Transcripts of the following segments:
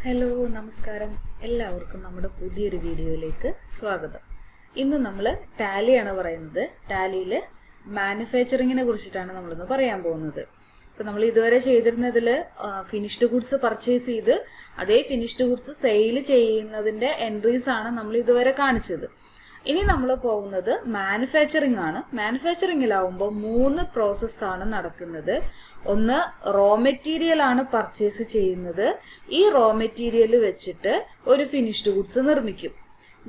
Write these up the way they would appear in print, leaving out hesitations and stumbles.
Hello നമസ്കാരം എല്ലാവർക്കും നമ്മുടെ പുതിയൊരു വീഡിയോയിലേക്ക് സ്വാഗതം. ഇന്ന് നമ്മൾ ടാലിയാണ് പറയുന്നത്. ടാലിയിൽ മാനുഫാക്ചറിങ്ങിനെ കുറിച്ചിട്ടാണ് നമ്മളിന്ന് പറയാൻ പോകുന്നത്. ഇപ്പം നമ്മൾ ഇതുവരെ ചെയ്തിരുന്നതിൽ ഫിനിഷ്ഡ് ഗുഡ്സ് പർച്ചേസ് ചെയ്ത് അതേ ഫിനിഷ്ഡ് ഗുഡ്സ് സെയിൽ ചെയ്യുന്നതിൻ്റെ എൻട്രീസ് ആണ് നമ്മൾ ഇതുവരെ കാണിച്ചത്. ഇനി നമ്മൾ പോകുന്നത് മാനുഫാക്ചറിങ് ആണ്. മാനുഫാക്ചറിങ്ങിലാവുമ്പോൾ 3 പ്രോസസ്സാണ് നടക്കുന്നത്. ഒന്ന് റോ മെറ്റീരിയൽ ആണ് പർച്ചേസ് ചെയ്യുന്നത്. ഈ റോ മെറ്റീരിയൽ വെച്ചിട്ട് ഒരു ഫിനിഷ്ഡ് ഗുഡ്സ് നിർമ്മിക്കും.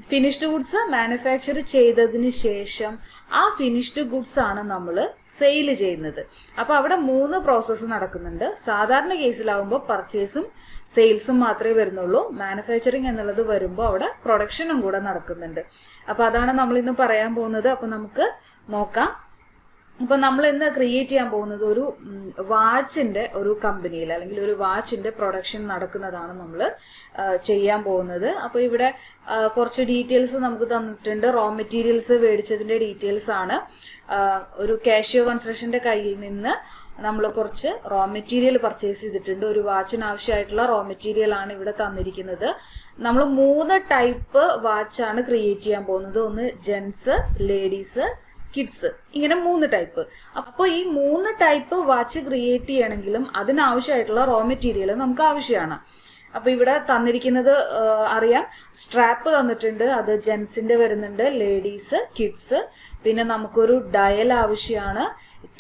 ഫിനിഷ്ഡ് ഗുഡ്സ് മാനുഫാക്ചർ ചെയ്തതിന് ശേഷം ആ ഫിനിഷ്ഡ് ഗുഡ്സ് ആണ് നമ്മൾ സെയിൽ ചെയ്യുന്നത്. അപ്പോൾ അവിടെ 3 പ്രോസസ്സ് നടക്കുന്നുണ്ട്. സാധാരണ കേസിലാവുമ്പോൾ പർച്ചേസും സെയിൽസും മാത്രമേ വരുന്നുള്ളൂ. മാനുഫാക്ചറിങ് എന്നുള്ളത് വരുമ്പോൾ അവിടെ പ്രൊഡക്ഷനും കൂടെ നടക്കുന്നുണ്ട്. അപ്പോൾ അതാണ് നമ്മൾ ഇന്ന് പറയാൻ പോകുന്നത്. അപ്പോൾ നമുക്ക് നോക്കാം. അപ്പോൾ നമ്മൾ ഇന്ന് ക്രിയേറ്റ് ചെയ്യാൻ പോകുന്നത് ഒരു വാച്ചിന്റെ ഒരു കമ്പനിയിൽ അല്ലെങ്കിൽ ഒരു വാച്ചിന്റെ പ്രൊഡക്ഷൻ നടക്കുന്നതാണ് നമ്മൾ ചെയ്യാൻ പോകുന്നത്. അപ്പോൾ ഇവിടെ കുറച്ച് ഡീറ്റെയിൽസ് നമുക്ക് തന്നിട്ടുണ്ട്. റോ മെറ്റീരിയൽസ് മേടിച്ചതിന്റെ ഡീറ്റെയിൽസ് ആണ്. ഒരു കാഷിയോ കൺസ്ട്രക്ഷന്റെ കയ്യിൽ നിന്ന് നമ്മൾ കുറച്ച് റോ മെറ്റീരിയൽ പർച്ചേസ് ചെയ്തിട്ടുണ്ട്. ഒരു വാച്ചിന് ആവശ്യമായിട്ടുള്ള റോ മെറ്റീരിയൽ ആണ് ഇവിടെ തന്നിരിക്കുന്നത്. നമ്മൾ 3 ടൈപ്പ് വാച്ചാണ് ക്രിയേറ്റ് ചെയ്യാൻ പോകുന്നത്. ഒന്ന് ജെൻസ്, ലേഡീസ്, കിഡ്സ്, ഇങ്ങനെ 3 ടൈപ്പ്. അപ്പോൾ ഈ 3 ടൈപ്പ് വാച്ച് ക്രിയേറ്റ് ചെയ്യണമെങ്കിലും അതിനാവശ്യമായിട്ടുള്ള റോ മെറ്റീരിയൽ നമുക്ക് ആവശ്യമാണ്. അപ്പൊ ഇവിടെ തന്നിരിക്കുന്നത് അറിയാം. സ്ട്രാപ്പ് തന്നിട്ടുണ്ട്, അത് ജെൻസിന്റെ വരുന്നുണ്ട്, ലേഡീസ്, കിഡ്സ്. പിന്നെ നമുക്കൊരു ഡയൽ ആവശ്യമാണ്,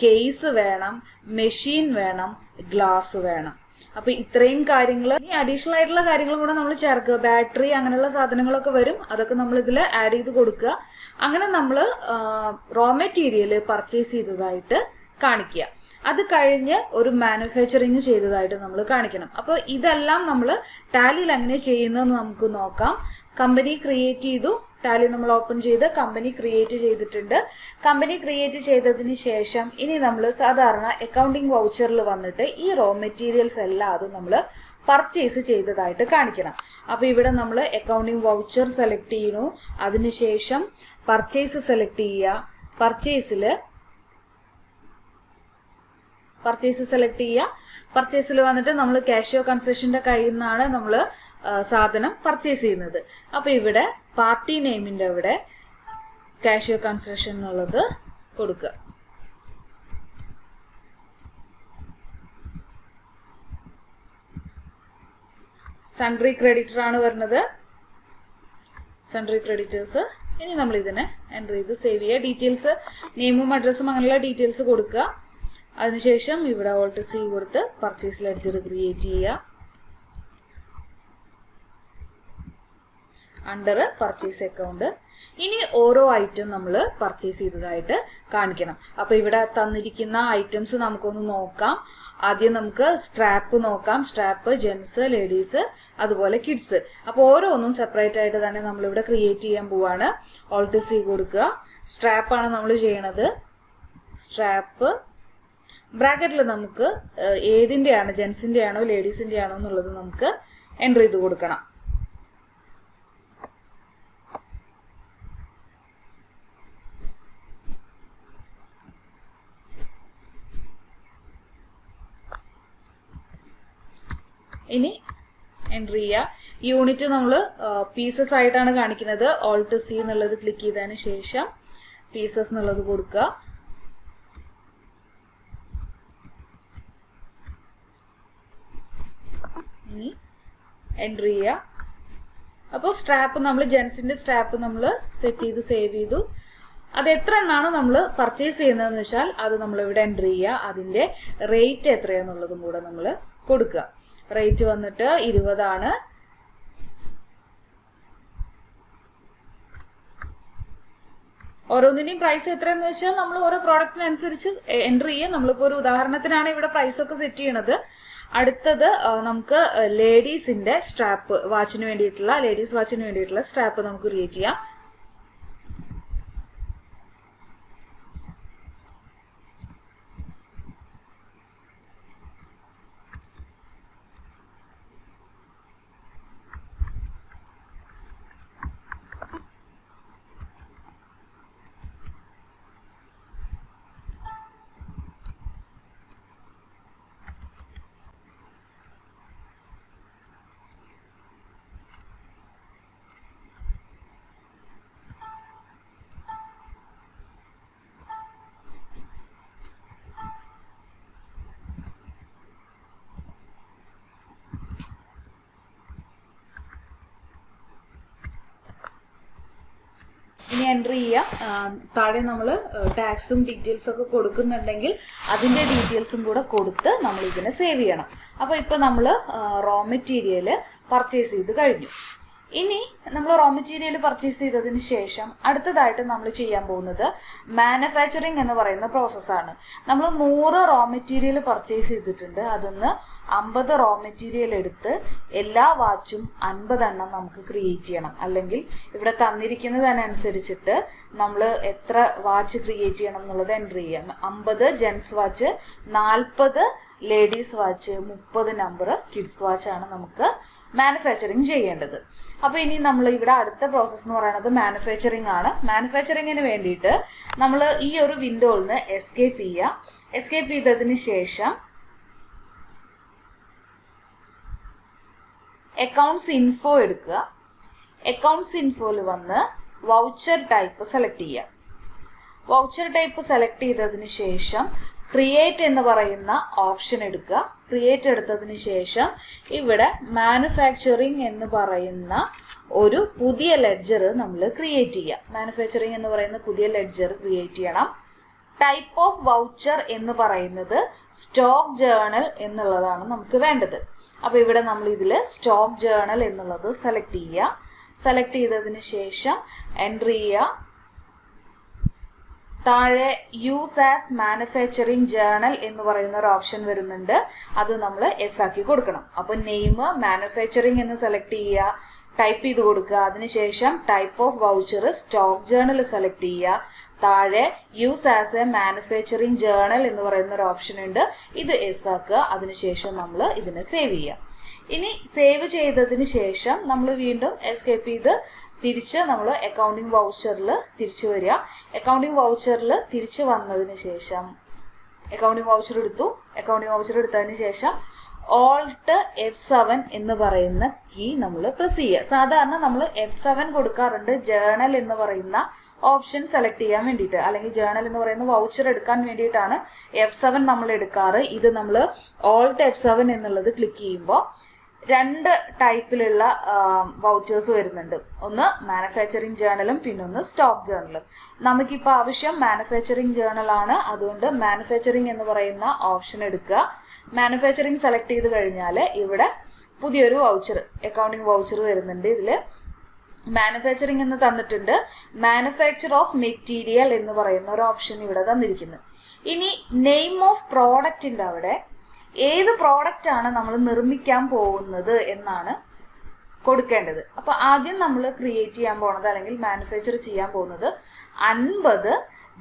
കേസ് വേണം, മെഷീൻ വേണം, ഗ്ലാസ് വേണം. അപ്പൊ ഇത്രയും കാര്യങ്ങൾ, ഈ അഡീഷണൽ ആയിട്ടുള്ള കാര്യങ്ങളും കൂടെ നമ്മൾ ചേർക്കുക. ബാറ്ററി അങ്ങനെയുള്ള സാധനങ്ങളൊക്കെ വരും, അതൊക്കെ നമ്മൾ ഇതിൽ ആഡ് ചെയ്ത് കൊടുക്കുക. അങ്ങനെ നമ്മൾ റോ മെറ്റീരിയൽ പർച്ചേസ് ചെയ്തതായിട്ട് കാണിക്കുക. അത് കഴിഞ്ഞ് ഒരു മാനുഫാക്ചറിങ് ചെയ്തതായിട്ട് നമ്മൾ കാണിക്കണം. അപ്പോൾ ഇതെല്ലാം നമ്മൾ ടാലിയിൽ എങ്ങനെ ചെയ്യുന്നതെന്ന് നമുക്ക് നോക്കാം. കമ്പനി ക്രിയേറ്റ് ചെയ്തു. ടാലി നമ്മൾ ഓപ്പൺ ചെയ്ത് കമ്പനി ക്രിയേറ്റ് ചെയ്തിട്ടുണ്ട്. കമ്പനി ക്രിയേറ്റ് ചെയ്തതിന് ശേഷം ഇനി നമ്മൾ സാധാരണ അക്കൗണ്ടിങ് വൗച്ചറിൽ വന്നിട്ട് ഈ റോ മെറ്റീരിയൽസ് എല്ലാം അത് നമ്മൾ പർച്ചേസ് ചെയ്തതായിട്ട് കാണിക്കണം. അപ്പോൾ ഇവിടെ നമ്മൾ അക്കൗണ്ടിങ് വൗച്ചർ സെലക്ട് ചെയ്യുന്നു. അതിനുശേഷം പർച്ചേസ് സെലക്ട് ചെയ്യുക. പർച്ചേസ് സെലക്ട് ചെയ്യുക. പർച്ചേസിൽ വന്നിട്ട് നമ്മൾ കാഷിയോ കൺസ്ട്രക്ഷന്റെ കയ്യിൽ നിന്നാണ് നമ്മൾ സാധനം പർച്ചേസ് ചെയ്യുന്നത്. അപ്പോൾ ഇവിടെ പാർട്ടി നെയിമിന്റെ അവിടെ കാഷിയോ കൺസ്ട്രക്ഷൻ എന്നുള്ളത് കൊടുക്കുക. സൺട്രി ക്രെഡിറ്റർ ആണ് വരുന്നത്. Sundry creditors. ഇനി നമ്മൾ ഇതിനെ എൻ്റർ ചെയ്ത് സേവ് ചെയ്യുക. ഡീറ്റെയിൽസ്, നെയിമും അഡ്രസ്സും അങ്ങനെയുള്ള ഡീറ്റെയിൽസ് കൊടുക്കുക. അതിനുശേഷം ഇവിടെ ഓൾട്ട് സി കൊടുത്ത് പർച്ചേസ് ലെഡ്ജർ ക്രിയേറ്റ് ചെയ്യുക. Under purchase account. ഇനി ഓരോ ഐറ്റം നമ്മൾ പർച്ചേസ് ചെയ്തതായിട്ട് കാണിക്കണം. അപ്പൊ ഇവിടെ തന്നിരിക്കുന്ന ഐറ്റംസ് നമുക്കൊന്ന് നോക്കാം. ആദ്യം നമുക്ക് സ്ട്രാപ്പ് നോക്കാം. സ്ട്രാപ്പ് ജെൻസ്, ലേഡീസ്, അതുപോലെ കിഡ്സ്. അപ്പോൾ ഓരോന്നും സെപ്പറേറ്റ് ആയിട്ട് തന്നെ നമ്മളിവിടെ ക്രിയേറ്റ് ചെയ്യാൻ പോവാണ്. ഓൾട്ട് സി കൊടുക്കുക. സ്ട്രാപ്പാണ് നമ്മൾ ചെയ്യണത്. സ്ട്രാപ്പ് ബ്രാക്കറ്റിൽ നമുക്ക് ഏതിൻ്റെയാണ്, ജെൻസിൻ്റെ ആണോ ലേഡീസിൻ്റെ ആണോ എന്നുള്ളത് നമുക്ക് എൻ്റർ ചെയ്ത് കൊടുക്കണം. ഇനി എൻ്റർ ചെയ്യുക. യൂണിറ്റ് നമ്മൾ പീസസ് ആയിട്ടാണ് കാണിക്കുന്നത്. ഓൾട്ട് സി എന്നുള്ളത് ക്ലിക്ക് ചെയ്തതിന് ശേഷം പീസസ് എന്നുള്ളത് കൊടുക്കുക. ഇനി എൻ്റർ ചെയ്യുക. അപ്പോൾ സ്ട്രാപ്പ് നമ്മൾ ജെൻസിന്റെ സ്ട്രാപ്പ് നമ്മൾ സെറ്റ് ചെയ്ത് സേവ് ചെയ്തു. അത് എത്ര എണ്ണാണ് നമ്മൾ പർച്ചേസ് ചെയ്യുന്നതെന്ന് വെച്ചാൽ അത് നമ്മൾ ഇവിടെ എൻ്റർ ചെയ്യുക. അതിന്റെ റേറ്റ് എത്രയാന്നുള്ളതും കൂടെ നമ്മൾ കൊടുക്കുക. റേറ്റ് വന്നിട്ട് 20 ആണ്. ഓരോന്നിന്റെയും പ്രൈസ് എത്രയെന്ന് വെച്ചാൽ നമ്മൾ ഓരോ പ്രോഡക്റ്റിനനുസരിച്ച് എൻ്റർ ചെയ്യുക. നമ്മളിപ്പോൾ ഒരു ഉദാഹരണത്തിനാണ് ഇവിടെ പ്രൈസ് ഒക്കെ സെറ്റ് ചെയ്യണത്. അടുത്തത് നമുക്ക് ലേഡീസിന്റെ സ്ട്രാപ്പ്, വാച്ചിന് വേണ്ടിയിട്ടുള്ള, ലേഡീസ് വാച്ചിന് വേണ്ടിയിട്ടുള്ള സ്ട്രാപ്പ് നമുക്ക് ക്രിയേറ്റ് ചെയ്യാം. എൻട്രി ചെയ്യുക. താഴെ നമ്മൾ ടാക്സും ഡീറ്റെയിൽസും ഒക്കെ കൊടുക്കുന്നുണ്ടെങ്കിൽ അതിൻ്റെ ഡീറ്റെയിൽസും കൂടെ കൊടുത്ത് നമ്മൾ ഇതിനെ സേവ് ചെയ്യണം. അപ്പോൾ ഇപ്പോൾ നമ്മൾ റോ മെറ്റീരിയൽ പർച്ചേസ് ചെയ്ത് കഴിഞ്ഞു. ഇനി നമ്മൾ റോ മെറ്റീരിയൽ പർച്ചേസ് ചെയ്തതിന് ശേഷം അടുത്തതായിട്ട് നമ്മൾ ചെയ്യാൻ പോകുന്നത് മാനുഫാക്ചറിങ് എന്ന് പറയുന്ന പ്രോസസ്സാണ്. നമ്മൾ 100 റോ മെറ്റീരിയൽ പർച്ചേസ് ചെയ്തിട്ടുണ്ട്. അതിന്ന് 50 റോ മെറ്റീരിയൽ എടുത്ത് എല്ലാ വാച്ചും 50 എണ്ണം നമുക്ക് ക്രിയേറ്റ് ചെയ്യണം. അല്ലെങ്കിൽ ഇവിടെ തന്നിരിക്കുന്നതിനനുസരിച്ചിട്ട് നമ്മൾ എത്ര വാച്ച് ക്രിയേറ്റ് ചെയ്യണം എന്നുള്ളത് എൻട്രി ചെയ്യാം. 50 gents watch, 40 ladies watch, 30 number kids വാച്ചാണ് നമുക്ക് മാനുഫാക്ചറിങ് ചെയ്യേണ്ടത്. അപ്പോൾ ഇനി നമ്മൾ ഇവിടെ അടുത്ത പ്രോസസ്സ് എന്ന് പറയുന്നത് മാനുഫാക്ചറിങ് ആണ്. മാനുഫാക്ചറിങ്ങിന് വേണ്ടിയിട്ട് നമ്മൾ ഈ ഒരു വിൻഡോയിൽ നിന്ന് എസ്കേപ്പ് ചെയ്യുക. എസ്കേപ്പ് ചെയ്തതിന് ശേഷം അക്കൗണ്ട്സ് ഇൻഫോ എടുക്കുക. അക്കൗണ്ട്സ് ഇൻഫോയിൽ വന്ന് വൗച്ചർ ടൈപ്പ് സെലക്ട് ചെയ്യുക. വൗച്ചർ ടൈപ്പ് സെലക്ട് ചെയ്തതിന് ശേഷം ക്രിയേറ്റ് എന്ന് പറയുന്ന ഓപ്ഷൻ എടുക്കുക. ക്രിയേറ്റ് എടുത്തതിന് ശേഷം ഇവിടെ മാനുഫാക്ചറിങ് എന്ന് പറയുന്ന ഒരു പുതിയ ലെഡ്ജർ നമ്മൾ ക്രിയേറ്റ് ചെയ്യുക. മാനുഫാക്ചറിങ് എന്ന് പറയുന്ന പുതിയ ലെഡ്ജർ ക്രിയേറ്റ് ചെയ്യണം. ടൈപ്പ് ഓഫ് വൗച്ചർ എന്ന് പറയുന്നത് സ്റ്റോക്ക് ജേർണൽ എന്നുള്ളതാണ് നമുക്ക് വേണ്ടത്. അപ്പോൾ ഇവിടെ നമ്മൾ ഇതിൽ സ്റ്റോക്ക് ജേർണൽ എന്നുള്ളത് സെലക്ട് ചെയ്യുക. സെലക്ട് ചെയ്തതിന് ശേഷം എൻട്രി ചെയ്യുക. താഴെ യൂസ് ആസ് മാനുഫാക്ചറിങ് ജേർണൽ എന്ന് പറയുന്ന ഒരു ഓപ്ഷൻ വരുന്നുണ്ട്. അത് നമ്മൾ എസ് ആക്കി കൊടുക്കണം. അപ്പോൾ നെയിം മാനുഫാക്ചറിങ് എന്ന് സെലക്ട് ചെയ്യുക, ടൈപ്പ് ചെയ്ത് കൊടുക്കുക. അതിനുശേഷം type of voucher stock journal select ചെയ്യുക. താഴെ use as A manufacturing journal എന്ന് പറയുന്ന ഒരു ഓപ്ഷൻ ഉണ്ട്. ഇത് എസ് ആക്കുക. അതിനുശേഷം നമ്മൾ ഇതിനെ സേവ് ചെയ്യുക. ഇനി സേവ് ചെയ്തതിന് ശേഷം നമ്മൾ വീണ്ടും എസ്കേപ്പ് ചെയ്ത് തിരിച്ച് നമ്മൾ അക്കൗണ്ടിങ് വൗച്ചറിൽ തിരിച്ചു വരിക. അക്കൗണ്ടിങ് വൗച്ചറിൽ തിരിച്ച് വന്നതിന് ശേഷം അക്കൗണ്ടിങ് വൗച്ചർ എടുത്തു. അക്കൗണ്ടിങ് വൗച്ചർ എടുത്തതിന് ശേഷം Alt F7 എന്ന് പറയുന്ന കീ നമ്മൾ പ്രസ് ചെയ്യുക. സാധാരണ നമ്മൾ F7 കൊടുക്കാറുണ്ട് ജേർണൽ എന്ന് പറയുന്ന ഓപ്ഷൻ സെലക്ട് ചെയ്യാൻ വേണ്ടിയിട്ട്, അല്ലെങ്കിൽ ജേർണൽ എന്ന് പറയുന്ന വൗച്ചർ എടുക്കാൻ വേണ്ടിയിട്ടാണ് F7 നമ്മൾ എടുക്കാറ്. ഇത് നമ്മൾ Alt F7 എന്നുള്ളത് ക്ലിക്ക് ചെയ്യുമ്പോൾ 2 ടൈപ്പിലുള്ള വൗച്ചേഴ്സ് വരുന്നുണ്ട്. ഒന്ന് മാനുഫാക്ചറിങ് ജേർണലും പിന്നൊന്ന് സ്റ്റോക്ക് ജേർണലും. നമുക്കിപ്പോൾ ആവശ്യം മാനുഫാക്ചറിങ് ജേർണലാണ്. അതുകൊണ്ട് മാനുഫാക്ചറിങ് എന്ന് പറയുന്ന ഓപ്ഷൻ എടുക്കുക. മാനുഫാക്ചറിങ് സെലക്ട് ചെയ്ത് കഴിഞ്ഞാൽ ഇവിടെ പുതിയൊരു വൗച്ചർ അക്കൗണ്ടിങ് വൗച്ചർ വരുന്നുണ്ട്. ഇതിൽ മാനുഫാക്ചറിങ് എന്ന് തന്നിട്ടുണ്ട്. മാനുഫാക്ചർ ഓഫ് മെറ്റീരിയൽ എന്ന് പറയുന്ന ഒരു ഓപ്ഷൻ ഇവിടെ തന്നിരിക്കുന്നു. ഇനി നെയിം ഓഫ് പ്രോഡക്റ്റിൻ്റെ അവിടെ ഏത് പ്രോഡക്റ്റ് ആണ് നമ്മൾ നിർമ്മിക്കാൻ പോകുന്നത് എന്നാണ് കൊടുക്കേണ്ടത്. അപ്പോൾ ആദ്യം നമ്മൾ ക്രിയേറ്റ് ചെയ്യാൻ പോകുന്നത് അല്ലെങ്കിൽ മാനുഫാക്ചർ ചെയ്യാൻ പോകുന്നത് 50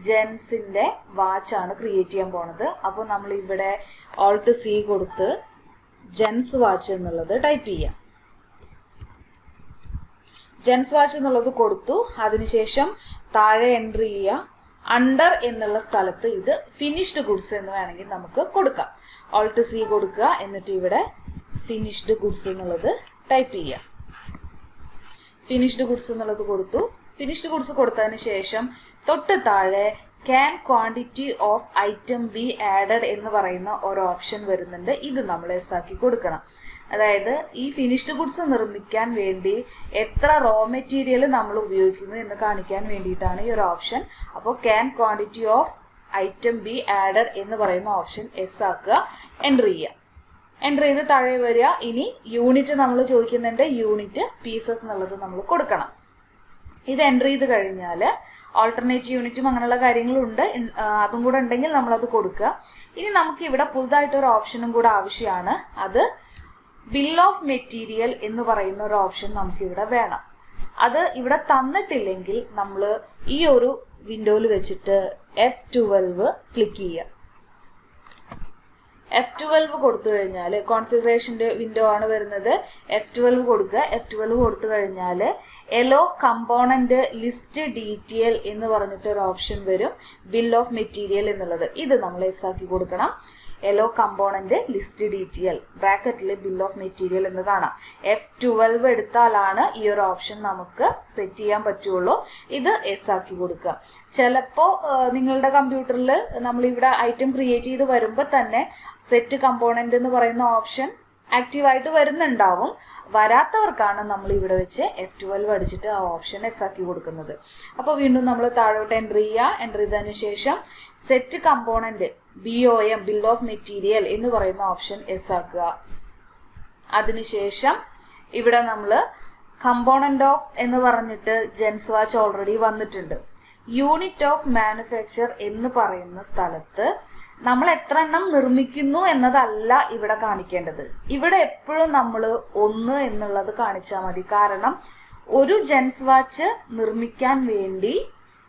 ജെൻസിൻ്റെ വാച്ചാണ് ക്രിയേറ്റ് ചെയ്യാൻ പോകുന്നത്. അപ്പോൾ നമ്മൾ ഇവിടെ Alt C കൊടുത്ത് ജെൻസ് വാച്ച് എന്നുള്ളത് ടൈപ്പ് ചെയ്യാം. ജെൻസ് വാച്ച് എന്നുള്ളത് കൊടുത്തു. അതിനുശേഷം താഴെ എൻട്രി ചെയ്യുക. അണ്ടർ എന്നുള്ള സ്ഥലത്ത് ഇത് ഫിനിഷ്ഡ് ഗുഡ്സ് എന്ന് വേണമെങ്കിൽ നമുക്ക് കൊടുക്കാം. Alt C കൊടുക്കുക. എന്നിട്ട് ഇവിടെ ഫിനിഷ്ഡ് ഗുഡ്സ് എന്നുള്ളത് ടൈപ്പ് ചെയ്യുക. ഫിനിഷ്ഡ് ഗുഡ്സ് എന്നുള്ളത് കൊടുത്തു. ഫിനിഷ്ഡ് ഗുഡ്സ് കൊടുത്തതിന് ശേഷം തൊട്ട് താഴെ can quantity of item B added എന്ന് പറയുന്ന ഒരു ഓപ്ഷൻ വരുന്നുണ്ട്. ഇത് നമ്മൾ എസ് ആക്കി കൊടുക്കണം. അതായത് ഈ ഫിനിഷ്ഡ് ഗുഡ്സ് നിർമ്മിക്കാൻ വേണ്ടി എത്ര റോ മെറ്റീരിയൽ നമ്മൾ ഉപയോഗിക്കുന്നു എന്ന് കാണിക്കാൻ വേണ്ടിയിട്ടാണ് ഈ ഒരു ഓപ്ഷൻ. അപ്പോൾ can quantity of item B added എന്ന് പറയുന്ന ഓപ്ഷൻ എസ് ആക്കുക. എൻട്രി ചെയ്യുക. എൻട്രി ചെയ്ത് താഴെ വരിക. ഇനി യൂണിറ്റ് നമ്മൾ ചോദിക്കുന്നുണ്ട്. യൂണിറ്റ് പീസസ് എന്നുള്ളത് നമ്മൾ കൊടുക്കണം. ഇത് എൻട്രി ചെയ്ത് കഴിഞ്ഞാൽ ഓൾട്ടർനേറ്റ് യൂണിറ്റും അങ്ങനെയുള്ള കാര്യങ്ങളുണ്ട്. അതും കൂടെ ഉണ്ടെങ്കിൽ നമ്മളത് കൊടുക്കുക. ഇനി നമുക്ക് ഇവിടെ പുതുതായിട്ടൊരു ഓപ്ഷനും കൂടെ ആവശ്യമാണ്. അത് ബിൽ ഓഫ് മെറ്റീരിയൽ എന്ന് പറയുന്ന ഒരു ഓപ്ഷൻ നമുക്കിവിടെ വേണം. അത് ഇവിടെ തന്നിട്ടില്ലെങ്കിൽ നമ്മൾ ഈ ഒരു വിൻഡോയിൽ വെച്ചിട്ട് F12 ക്ലിക്ക് ചെയ്യുക. F12 കൊടുത്തു കഴിഞ്ഞാൽ കോൺഫിഗറേഷൻ്റെ വിൻഡോ ആണ് വരുന്നത്. F12 കൊടുക്കുക. F12 കൊടുത്തു കഴിഞ്ഞാൽ എലോ കമ്പോണന്റ് ലിസ്റ്റ് ഡീറ്റെയിൽ എന്ന് പറഞ്ഞിട്ടൊരു ഓപ്ഷൻ വരും. ബിൽ ഓഫ് മെറ്റീരിയൽ എന്നുള്ളത് ഇത് നമ്മൾ എസ് ആക്കി കൊടുക്കണം. യെല്ലോ കമ്പോണന്റ് ലിസ്റ്റ് ഡീറ്റെയിൽ ബ്രാക്കറ്റിൽ ബിൽ ഓഫ് മെറ്റീരിയൽ എന്ന് കാണാം. F12 എടുത്താലാണ് ഈ ഒരു ഓപ്ഷൻ നമുക്ക് സെറ്റ് ചെയ്യാൻ പറ്റുള്ളൂ. ഇത് എസ് ആക്കി കൊടുക്കുക. ചിലപ്പോൾ നിങ്ങളുടെ കമ്പ്യൂട്ടറിൽ നമ്മളിവിടെ ഐറ്റം ക്രിയേറ്റ് ചെയ്ത് വരുമ്പോൾ തന്നെ സെറ്റ് കമ്പോണന്റ് എന്ന് പറയുന്ന ഓപ്ഷൻ ആക്റ്റീവായിട്ട് വരുന്നുണ്ടാവും. വരാത്തവർക്കാണ് നമ്മൾ ഇവിടെ വെച്ച് F12 അടിച്ചിട്ട് ആ ഓപ്ഷൻ എസ് ആക്കി കൊടുക്കുന്നത്. അപ്പോൾ വീണ്ടും നമ്മൾ താഴോട്ട് എൻ്റർ ചെയ്യുക. എൻ്റർ ചെയ്തതിന് ശേഷം set component BOM bill of material എന്ന് പറയുന്ന ഓപ്ഷൻ എസ് ആക്കുക. അതിനുശേഷം ഇവിടെ നമ്മൾ കമ്പോണന്റ് ഓഫ് എന്ന് പറഞ്ഞിട്ട് ജെൻസ് വാച്ച് ഓൾറെഡി വന്നിട്ടുണ്ട്. യൂണിറ്റ് ഓഫ് മാനുഫാക്ചർ എന്ന് പറയുന്ന സ്ഥലത്ത് നമ്മൾ എത്ര എണ്ണം നിർമ്മിക്കുന്നു എന്നതല്ല ഇവിടെ കാണിക്കേണ്ടത്. ഇവിടെ എപ്പോഴും നമ്മൾ 1 എന്നുള്ളത് കാണിച്ചാൽ മതി. കാരണം ഒരു ജെൻസ് വാച്ച് നിർമ്മിക്കാൻ വേണ്ടി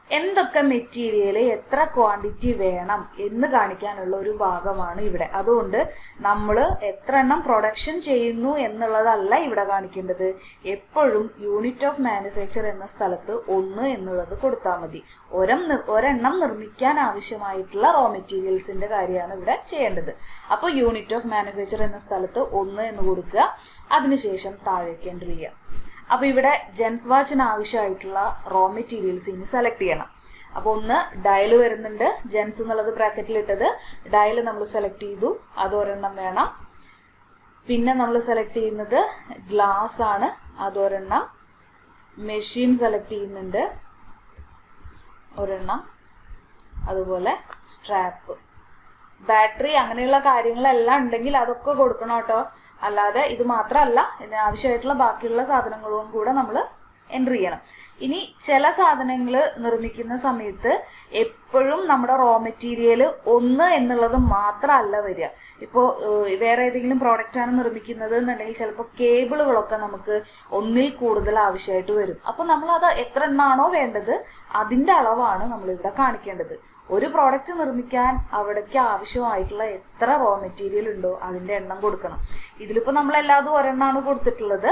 എന്തൊക്കെ മെറ്റീരിയൽ എത്ര ക്വാണ്ടിറ്റി വേണം എന്ന് കാണിക്കാനുള്ള ഒരു ഭാഗമാണ് ഇവിടെ. അതുകൊണ്ട് നമ്മൾ എത്ര എണ്ണം പ്രൊഡക്ഷൻ ചെയ്യുന്നു എന്നുള്ളതല്ല ഇവിടെ കാണിക്കേണ്ടത്. എപ്പോഴും യൂണിറ്റ് ഓഫ് മാനുഫാക്ചർ എന്ന സ്ഥലത്ത് 1 എന്നുള്ളത് കൊടുത്താൽ മതി. ഒരെണ്ണം നിർമ്മിക്കാൻ ആവശ്യമായിട്ടുള്ള റോ മെറ്റീരിയൽസിന്റെ കാര്യമാണ് ഇവിടെ ചെയ്യേണ്ടത്. അപ്പോൾ യൂണിറ്റ് ഓഫ് മാനുഫാക്ചർ എന്ന സ്ഥലത്ത് 1 എന്ന് കൊടുക്കുക. അതിനുശേഷം താഴേക്ക് എൻ്റർ ചെയ്യുക. അപ്പോൾ ഇവിടെ ജെൻസ് വാച്ചിന് ആവശ്യമായിട്ടുള്ള റോ മെറ്റീരിയൽസ് ഇനി സെലക്ട് ചെയ്യണം. അപ്പോൾ ഒന്ന് ഡയൽ വരുന്നുണ്ട്, ജെൻസ് എന്നുള്ളത് ബ്രാക്കറ്റിലിട്ടത് ഡയൽ നമ്മൾ സെലക്ട് ചെയ്തു, അതൊരെണ്ണം വേണം. പിന്നെ നമ്മൾ സെലക്ട് ചെയ്യുന്നത് ഗ്ലാസ് ആണ്, അതൊരെണ്ണം. മെഷീൻ സെലക്ട് ചെയ്യുന്നുണ്ട്, ഒരെണ്ണം. അതുപോലെ സ്ട്രാപ്പ്, ബാറ്ററി, അങ്ങനെയുള്ള കാര്യങ്ങളെല്ലാം ഉണ്ടെങ്കിൽ അതൊക്കെ കൊടുക്കണം കേട്ടോ. അല്ലാതെ ഇത് മാത്രമല്ല, ഇതിന് ആവശ്യമായിട്ടുള്ള ബാക്കിയുള്ള സാധനങ്ങളും കൂടെ നമ്മൾ എൻ്റർ ചെയ്യണം. ഇനി ചില സാധനങ്ങൾ നിർമ്മിക്കുന്ന സമയത്ത് എപ്പോഴും നമ്മുടെ റോ മെറ്റീരിയൽ 1 എന്നുള്ളത് മാത്രമല്ല വരിക. ഇപ്പോൾ വേറെ ഏതെങ്കിലും പ്രോഡക്റ്റാണ് നിർമ്മിക്കുന്നത് എന്നുണ്ടെങ്കിൽ ചിലപ്പോൾ കേബിളുകളൊക്കെ നമുക്ക് 1ൽ കൂടുതൽ ആവശ്യമായിട്ട് വരും. അപ്പോൾ നമ്മളത് എത്ര എണ്ണമാണോ വേണ്ടത് അതിൻ്റെ അളവാണ് നമ്മളിവിടെ കാണിക്കേണ്ടത്. ഒരു പ്രോഡക്റ്റ് നിർമ്മിക്കാൻ അവിടേക്ക് ആവശ്യമായിട്ടുള്ള എത്ര റോ മെറ്റീരിയൽ ഉണ്ടോ അതിൻ്റെ എണ്ണം കൊടുക്കണം. ഇതിലിപ്പോൾ നമ്മൾ എല്ലാതും ഒരെണ്ണമാണ് കൊടുത്തിട്ടുള്ളത്.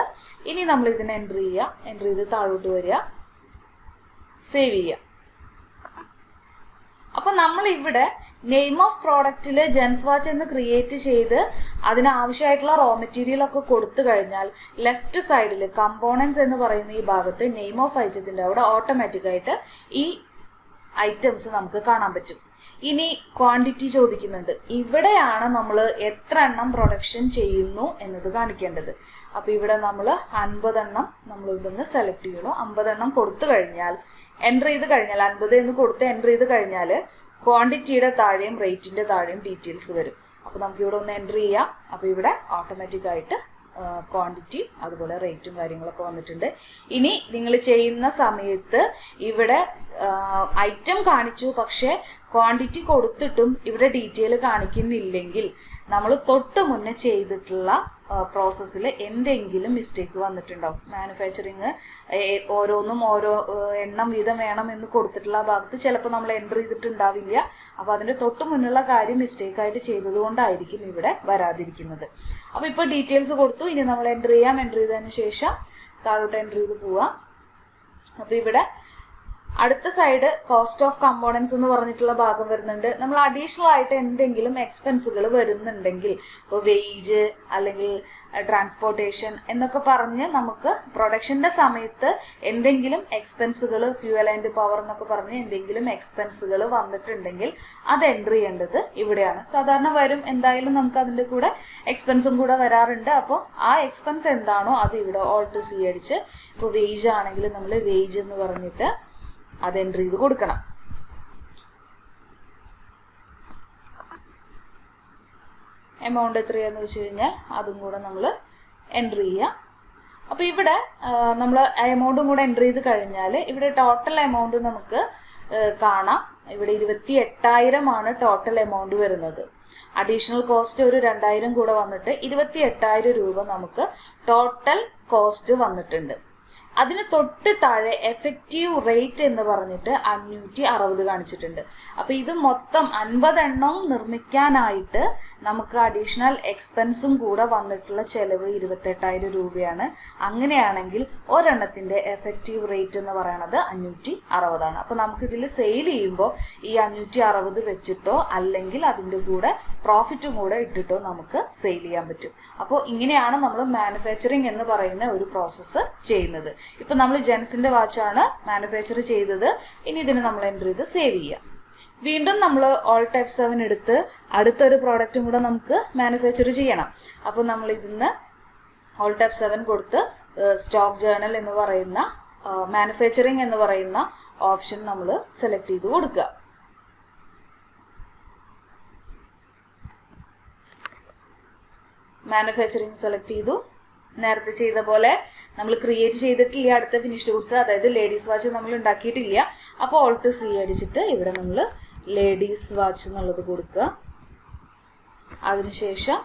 ഇനി നമ്മൾ ഇതിനെ എൻ്റർ ചെയ്യുക. എൻ്റർ ചെയ്ത് താഴോട്ട് വരിക, സേവ് ചെയ്യുക. അപ്പോൾ നമ്മൾ ഇവിടെ നെയിം ഓഫ് പ്രോഡക്റ്റിൽ ജെൻസ് വാച്ച് എന്ന് ക്രിയേറ്റ് ചെയ്ത് അതിനാവശ്യമായിട്ടുള്ള റോ മെറ്റീരിയൽ ഒക്കെ കൊടുത്തു കഴിഞ്ഞാൽ ലെഫ്റ്റ് സൈഡിൽ കമ്പോണൻസ് എന്ന് പറയുന്ന ഈ ഭാഗത്ത് നെയിം ഓഫ് ഐറ്റത്തിൻ്റെ അവിടെ ഓട്ടോമാറ്റിക്കായിട്ട് ഈ ഐറ്റംസ് നമുക്ക് കാണാൻ പറ്റും. ഇനി ക്വാണ്ടിറ്റി ചോദിക്കുന്നുണ്ട്. ഇവിടെയാണ് നമ്മൾ എത്ര എണ്ണം പ്രൊഡക്ഷൻ ചെയ്യുന്നു എന്നത് കാണിക്കേണ്ടത്. അപ്പോൾ ഇവിടെ നമ്മൾ 50 എണ്ണം നമ്മൾ ഇവിടുന്ന് സെലക്ട് ചെയ്യണം. 50 എണ്ണം കൊടുത്തു കഴിഞ്ഞാൽ എൻ്റർ ചെയ്ത് കഴിഞ്ഞാൽ 50 എന്ന് കൊടുത്ത് എൻ്റർ ചെയ്ത് കഴിഞ്ഞാൽ ക്വാണ്ടിറ്റിയുടെ താഴെയും റേറ്റിന്റെ താഴെയും ഡീറ്റെയിൽസ് വരും. അപ്പോൾ നമുക്ക് ഇവിടെ ഒന്ന് എൻ്റർ ചെയ്യാം. അപ്പോൾ ഇവിടെ ഓട്ടോമാറ്റിക്കായിട്ട് ക്വാണ്ടിറ്റി അതുപോലെ റേറ്റും കാര്യങ്ങളൊക്കെ വന്നിട്ടുണ്ട്. ഇനി നിങ്ങൾ ചെയ്യുന്ന സമയത്ത് ഇവിടെ ഐറ്റം കാണിച്ചു, പക്ഷെ ക്വാണ്ടിറ്റി കൊടുത്തിട്ടും ഇവിടെ ഡീറ്റെയിൽ കാണിക്കുന്നില്ലെങ്കിൽ നമ്മൾ തൊട്ട് മുന്നേ ചെയ്തിട്ടുള്ള പ്രോസസ്സിൽ എന്തെങ്കിലും മിസ്റ്റേക്ക് വന്നിട്ടുണ്ടാവും. മാനുഫാക്ചറിങ് ഓരോന്നും ഓരോ എണ്ണം വീതം വേണം എന്ന് കൊടുത്തിട്ടുള്ള ഭാഗത്ത് ചിലപ്പോൾ നമ്മൾ എൻ്റർ ചെയ്തിട്ടുണ്ടാവില്ല. അപ്പോൾ അതിൻ്റെ തൊട്ട് മുന്നുള്ള കാര്യം മിസ്റ്റേക്കായിട്ട് ചെയ്തത് കൊണ്ടായിരിക്കും ഇവിടെ വരാതിരിക്കുന്നത്. അപ്പോൾ ഇപ്പോൾ ഡീറ്റെയിൽസ് കൊടുത്തു. ഇനി നമ്മൾ എൻ്റർ ചെയ്യാം. എൻ്റർ ചെയ്തതിന് ശേഷം താഴോട്ട് എൻ്റർ ചെയ്ത് പോവാം. അപ്പോൾ ഇവിടെ അടുത്ത സൈഡ് കോസ്റ്റ് ഓഫ് കമ്പോണൻസ് എന്ന് പറഞ്ഞിട്ടുള്ള ഭാഗം വരുന്നുണ്ട്. നമ്മൾ അഡീഷണൽ ആയിട്ട് എന്തെങ്കിലും എക്സ്പെൻസുകൾ വരുന്നുണ്ടെങ്കിൽ, ഇപ്പോൾ വേജ് അല്ലെങ്കിൽ ട്രാൻസ്പോർട്ടേഷൻ എന്നൊക്കെ പറഞ്ഞ് നമുക്ക് പ്രൊഡക്ഷന്റെ സമയത്ത് എന്തെങ്കിലും എക്സ്പെൻസുകൾ, ഫ്യൂവൽ ആൻഡ് പവർ എന്നൊക്കെ പറഞ്ഞ് എന്തെങ്കിലും എക്സ്പെൻസുകൾ വന്നിട്ടുണ്ടെങ്കിൽ അത് എൻ്റർ ചെയ്യേണ്ടത് ഇവിടെയാണ്. സാധാരണ വരും, എന്തായാലും നമുക്ക് അതിൻ്റെ കൂടെ എക്സ്പെൻസും കൂടെ വരാറുണ്ട്. അപ്പോൾ ആ എക്സ്പെൻസ് എന്താണോ അത് ഇവിടെ ഓൾട്ട് സി അടിച്ച്, ഇപ്പോൾ വേജ് ആണെങ്കിൽ നമ്മൾ വേജ് എന്ന് പറഞ്ഞിട്ട് അത് എൻ്റർ ചെയ്ത് കൊടുക്കണം. എമൗണ്ട് എത്രയാന്ന് വെച്ച് കഴിഞ്ഞാൽ അതും കൂടെ നമ്മൾ എൻ്റർ ചെയ്യുക. അപ്പോൾ ഇവിടെ നമ്മൾ എമൗണ്ടും കൂടെ എൻ്റർ ചെയ്ത് കഴിഞ്ഞാൽ ഇവിടെ ടോട്ടൽ എമൗണ്ട് നമുക്ക് കാണാം. ഇവിടെ 28,000 ടോട്ടൽ എമൗണ്ട് വരുന്നത്. അഡീഷണൽ കോസ്റ്റ് ഒരു 2,000 കൂടെ വന്നിട്ട് 28,000 രൂപ നമുക്ക് ടോട്ടൽ കോസ്റ്റ് വന്നിട്ടുണ്ട്. അതിന് തൊട്ട് താഴെ എഫക്റ്റീവ് റേറ്റ് എന്ന് പറഞ്ഞിട്ട് 560 കാണിച്ചിട്ടുണ്ട്. അപ്പൊ ഇത് മൊത്തം 50 എണ്ണം നിർമ്മിക്കാനായിട്ട് നമുക്ക് അഡീഷണൽ എക്സ്പെൻസും കൂടെ വന്നിട്ടുള്ള ചെലവ് 28,000 രൂപയാണ്. അങ്ങനെയാണെങ്കിൽ ഒരെണ്ണത്തിന്റെ എഫക്റ്റീവ് റേറ്റ് എന്ന് പറയുന്നത് 560 ആണ്. അപ്പൊ നമുക്ക് ഇതിൽ സെയിൽ ചെയ്യുമ്പോൾ ഈ 560 വെച്ചിട്ടോ അല്ലെങ്കിൽ അതിൻ്റെ കൂടെ പ്രോഫിറ്റും കൂടെ ഇട്ടിട്ടോ നമുക്ക് സെയിൽ ചെയ്യാൻ പറ്റും. അപ്പോൾ ഇങ്ങനെയാണ് നമ്മൾ മാനുഫാക്ചറിങ് എന്ന് പറയുന്ന ഒരു പ്രോസസ്സ് ചെയ്യുന്നത്. ഇപ്പൊ നമ്മൾ ജെൻസിന്റെ വാച്ചാണ് മാനുഫാക്ചർ ചെയ്തത്. ഇനി ഇതിന് നമ്മൾ എൻ്റർ ചെയ്ത് സേവ് ചെയ്യാം. വീണ്ടും നമ്മൾ Alt F7 എടുത്ത് അടുത്തൊരു പ്രോഡക്റ്റും കൂടെ നമുക്ക് മാനുഫാക്ചർ ചെയ്യണം. അപ്പോൾ നമ്മൾ ഇതിന്ന് Alt F7 കൊടുത്ത് സ്റ്റോക്ക് ജേർണൽ എന്ന് പറയുന്ന മാനുഫാക്ചറിങ് എന്ന് പറയുന്ന ഓപ്ഷൻ നമ്മൾ സെലക്ട് ചെയ്ത് കൊടുക്കുക. മാനുഫാക്ചറിങ് സെലക്ട് ചെയ്തു. നേരത്തെ ചെയ്ത പോലെ നമ്മൾ ക്രിയേറ്റ് ചെയ്തിട്ടില്ല അടുത്ത ഫിനിഷ്ഡ് ഗുഡ്സ്, അതായത് ലേഡീസ് വാച്ച് നമ്മൾ ഉണ്ടാക്കിയിട്ടില്ല. അപ്പോൾ Alt C അടിച്ചിട്ട് ഇവിടെ നമ്മൾ ലേഡീസ് വാച്ച് എന്നുള്ളത് കൊടുക്കുക. അതിനുശേഷം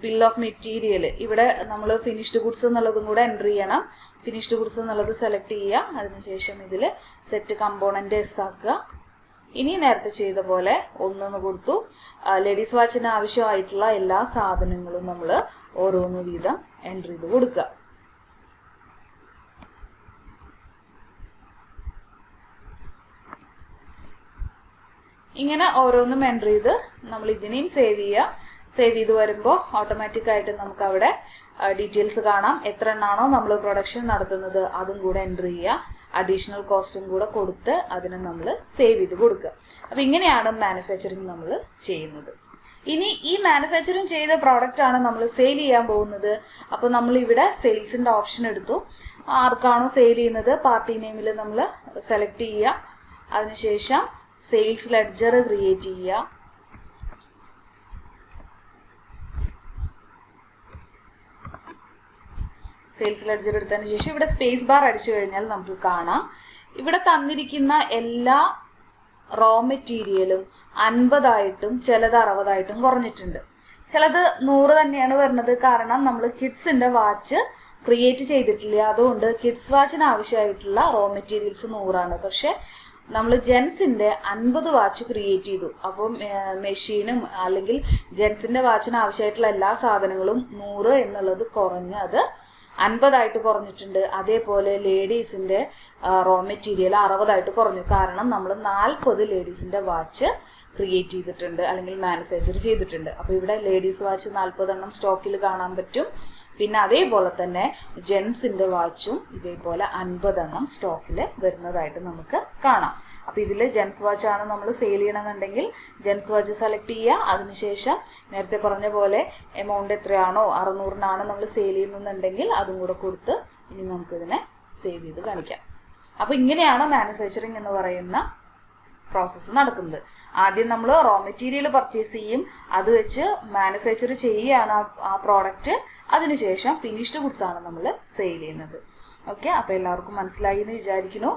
ബിൽ ഓഫ് മെറ്റീരിയൽ ഇവിടെ നമ്മൾ ഫിനിഷ്ഡ് ഗുഡ്സ് എന്നുള്ളതും കൂടെ എൻ്റർ ചെയ്യണം. ഫിനിഷ്ഡ് ഗുഡ്സ് എന്നുള്ളത് സെലക്ട് ചെയ്യുക. അതിനുശേഷം ഇതിൽ സെറ്റ് കമ്പോണൻ്റ് എസ് ആക്കുക. ഇനി നേരത്തെ ചെയ്ത പോലെ 1 കൊടുത്തു. ലേഡീസ് വാച്ചിന് ആവശ്യമായിട്ടുള്ള എല്ലാ സാധനങ്ങളും നമ്മൾ ഓരോന്ന് വീതം എൻ്റർ ചെയ്ത് കൊടുക്കുക. ഇങ്ങനെ ഓരോന്നും എൻ്റർ ചെയ്ത് നമ്മൾ ഇതിനെയും സേവ് ചെയ്യുക. സേവ് ചെയ്ത് വരുമ്പോൾ ഓട്ടോമാറ്റിക്കായിട്ട് നമുക്ക് അവിടെ ഡീറ്റെയിൽസ് കാണാം. എത്ര എണ്ണാണോ നമ്മൾ പ്രൊഡക്ഷൻ നടത്തുന്നത് അതും കൂടെ എൻ്റർ ചെയ്യുക. അഡീഷണൽ കോസ്റ്റും കൂടെ കൊടുത്ത് അതിനെ നമ്മൾ സേവ് ചെയ്ത് കൊടുക്കുക. അപ്പോൾ ഇങ്ങനെയാണ് മാനുഫാക്ചറിങ് നമ്മൾ ചെയ്യുന്നത്. ഇനി ഈ മാനുഫാക്ചറിങ് ചെയ്ത പ്രോഡക്റ്റ് ആണ് നമ്മൾ സെയിൽ ചെയ്യാൻ പോകുന്നത്. അപ്പോൾ നമ്മൾ ഇവിടെ സെയിൽസിൻ്റെ ഓപ്ഷൻ എടുത്തു. ആർക്കാണോ സെയിൽ ചെയ്യുന്നത് പാർട്ടി നെയിമിൽ നമ്മൾ സെലക്ട് ചെയ്യുക. അതിനുശേഷം സെയിൽസ് ലെഡ്ജർ ക്രിയേറ്റ് ചെയ്യുക. സെയിൽസ് ലെഡ്ജർ എടുത്തതിന് ശേഷം ഇവിടെ സ്പേസ് ബാർ അടിച്ചു കഴിഞ്ഞാൽ നമുക്ക് കാണാം ഇവിടെ തന്നിരിക്കുന്ന എല്ലാ റോ മെറ്റീരിയലും 50 ചിലത് 60 കുറഞ്ഞിട്ടുണ്ട്. ചിലത് 100 തന്നെയാണ് വരുന്നത്. കാരണം നമ്മൾ കിഡ്സിൻ്റെ വാച്ച് ക്രിയേറ്റ് ചെയ്തിട്ടില്ല. അതുകൊണ്ട് കിഡ്സ് വാച്ചിന് ആവശ്യമായിട്ടുള്ള റോ മെറ്റീരിയൽസ് 100 പക്ഷെ നമ്മൾ ജെൻസിൻ്റെ 50 വാച്ച് ക്രിയേറ്റ് ചെയ്തു. അപ്പോൾ മെഷീനും അല്ലെങ്കിൽ ജെൻസിൻ്റെ വാച്ചിന് ആവശ്യമായിട്ടുള്ള എല്ലാ സാധനങ്ങളും 100 എന്നുള്ളത് കുറഞ്ഞ് അത് 50 കുറഞ്ഞിട്ടുണ്ട്. അതേപോലെ ലേഡീസിൻ്റെ റോ മെറ്റീരിയൽ 60 കുറഞ്ഞു. കാരണം നമ്മൾ 40 ലേഡീസിൻ്റെ വാച്ച് ക്രിയേറ്റ് ചെയ്തിട്ടുണ്ട് അല്ലെങ്കിൽ മാനുഫാക്ചർ ചെയ്തിട്ടുണ്ട്. അപ്പോൾ ഇവിടെ ലേഡീസ് വാച്ച് 40 സ്റ്റോക്കിൽ കാണാൻ പറ്റും. പിന്നെ അതേപോലെ തന്നെ ജെൻസിൻ്റെ വാച്ചും ഇതേപോലെ 50 സ്റ്റോക്കിൽ വരുന്നതായിട്ട് നമുക്ക് കാണാം. അപ്പോൾ ഇതിൽ ജെൻസ് വാച്ചാണ് നമ്മൾ സെയിൽ ചെയ്യണമെന്നുണ്ടെങ്കിൽ ജെൻസ് വാച്ച് സെലക്ട് ചെയ്യുക. അതിനുശേഷം നേരത്തെ പറഞ്ഞ പോലെ എമൗണ്ട് എത്രയാണോ 600 നമ്മൾ സെയിൽ ചെയ്യുന്നുണ്ടെങ്കിൽ അതും കൂടെ കൊടുത്ത് ഇനി നമുക്കിതിനെ സേവ് ചെയ്ത് കാണിക്കാം. അപ്പോൾ ഇങ്ങനെയാണ് മാനുഫാക്ചറിങ് എന്ന് പറയുന്ന പ്രോസസ്സ് നടക്കുന്നത്. ആദ്യം നമ്മൾ റോ മെറ്റീരിയൽ പർച്ചേസ് ചെയ്യും, അത് വെച്ച് മാനുഫാക്ചർ ചെയ്യുകയാണ് ആ പ്രോഡക്റ്റ്. അതിനുശേഷം ഫിനിഷ്ഡ് ഗുഡ്സ് ആണ് നമ്മൾ സെയിൽ ചെയ്യുന്നത്. ഓക്കെ, അപ്പോൾ എല്ലാവർക്കും മനസ്സിലായി എന്ന് വിചാരിക്കുന്നു.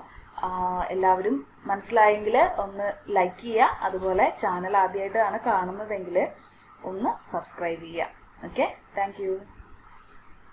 എല്ലാവരും മനസ്സിലായെങ്കിൽ ഒന്ന് ലൈക്ക് ചെയ്യുക. അതുപോലെ ചാനൽ ആദ്യമായിട്ടാണ് കാണുന്നതെങ്കിൽ ഒന്ന് സബ്സ്ക്രൈബ് ചെയ്യുക. Okay, thank you.